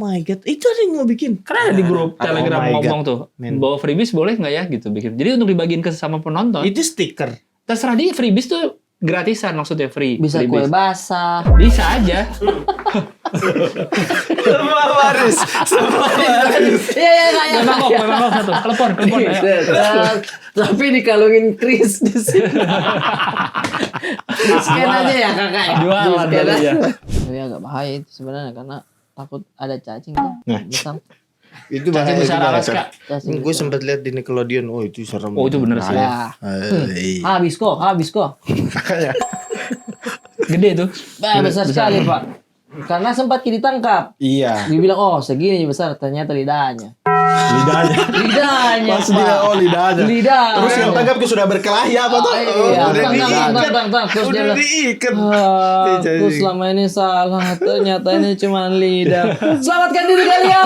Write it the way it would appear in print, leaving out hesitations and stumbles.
my god, itu ada yang mau bikin. Karena ada di grup Telegram my ngomong God, tuh, man. bawa freebies boleh nggak ya gitu bikin. Jadi untuk dibagiin ke sesama penonton. Itu stiker. Terserah dia, freebies tuh gratisan maksudnya free. Bisa kue freebies. basah. Bisa aja. Semua baris. Iya. Memang satu. Telepon ayo. Tapi dikalungin Chris di sini. Di-scan aja ya kakak ya. Jualan Di-scan kali ya. Tapi agak bahaya itu sebenarnya karena takut ada cacing tuh. Nah. Besar. Itu Cacing besar itu Alaska. Cacing Gue sempat lihat di Nickelodeon. Oh, itu serem. Oh, itu bener sih. Ya. Habis kok. Makanya. Gede tuh. Besar sekali Pak. Karena sempat kita tangkap. Iya. Dibilang segini besar, ternyata lidahnya. Lidahnya. Pas dia lidahnya. Lidah. Terus yang tangkap sudah berkelahi apa tuh? Iya, Udah diikat. Terus dia Udah bilang, diikat. aku selama ini salah, ternyata ini cuma lidah. Selamatkan diri kalian.